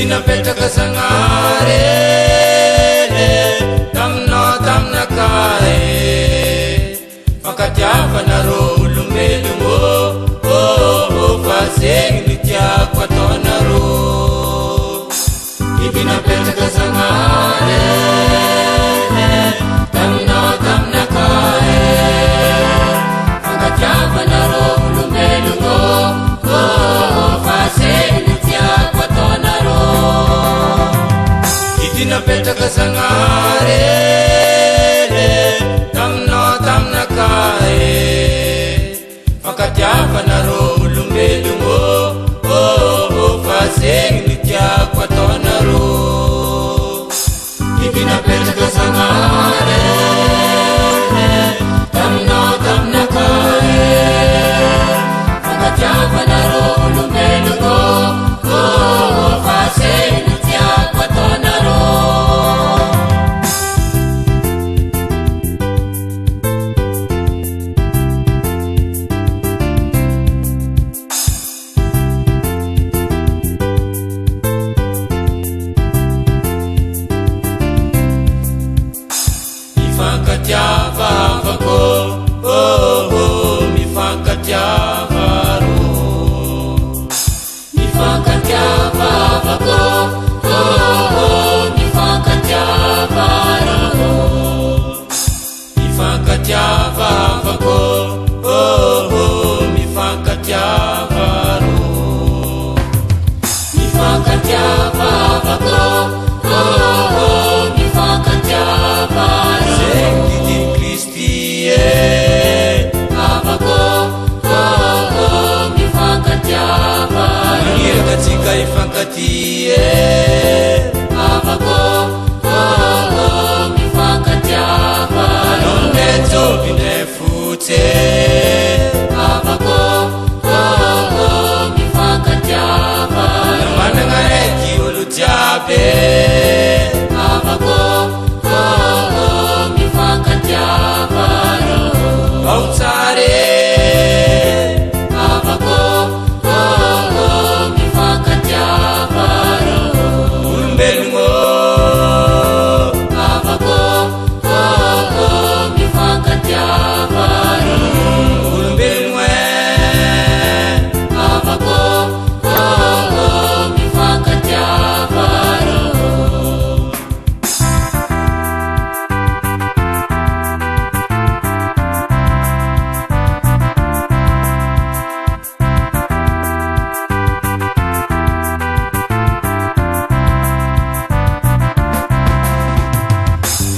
Napetraka Sanare tamna kae fakatiavanarô olombelogno fa zegny ny tiako ataonarô. Biby napetraka Sanare tamna kae fakatiavanarô olombelogno fa zegny ny tiako ataonarô. Napetraka Sanare tamna kae fakatiavanarô olombelogno fa zegny ny tiako ataonarô. Biby napetraka Sanare tamna kae fakatiavanarô olombelogno fa zegny ny tiako ataonarô. Mifankatiavavako mifankatiavarô, mifankatiavavako mifankatiavarô, mifankatiavavako mifankatiavarô, mifankatiavavako mifankatiavarô. Zegny didiny Kristy avako mifankatiavarô. Maniraka atsika ifankaty avako mifankatiavarô. Nondray jôvy ndray fotsy avako mifankatiavarô. Managna raiky olo jiaby avako mifankatiavarô. Ao tsare avako mifankatiavarô. Olombelogno avako mifankatiavarô. Olombelogno avako mifankatiavarô.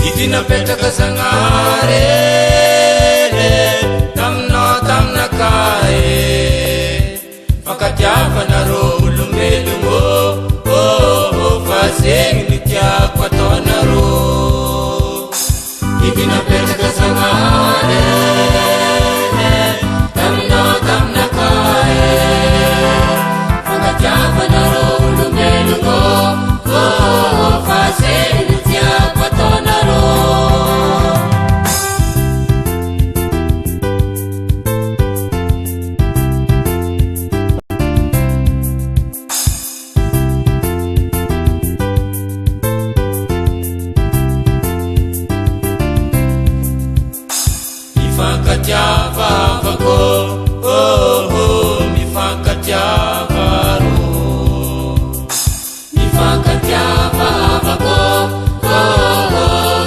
Biby napetraka Sanare tamna kae fakatiavanarô olombelogno fa zegny ny tiako ataonarô. Biby napetraka Sanare tamna kae fakatiavanarô olombelogno fa zegny ny tiako ataonarô. Mifankatiavavako mifankatiavarô, mifankatiavavako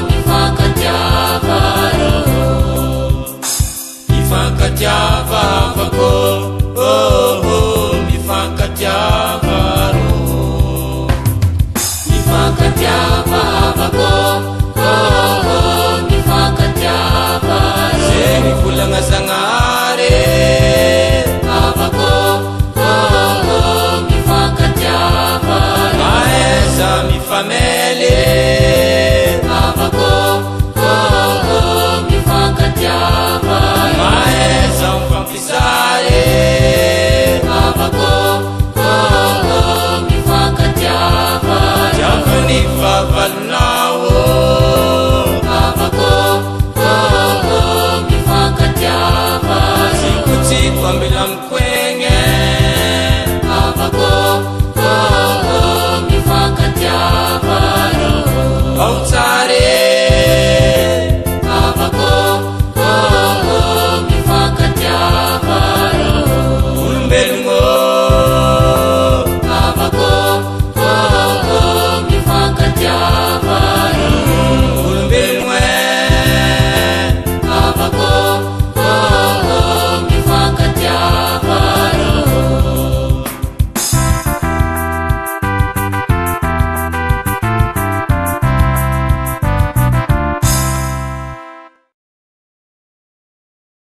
mifankatiavarô, mifankatiavavako mifankatiavarô, mifankatiavavako mifankatiavarô. Zegny volagna Sanare avako mifankatiavarô. Maeza mifamely avako mifankatiavarô. Maeza mifampisary avako mifankatiavarô. Jiaby vavalonao avako mifankatiavarô. Tsikotsiko ambela mikwegny avako olombelungo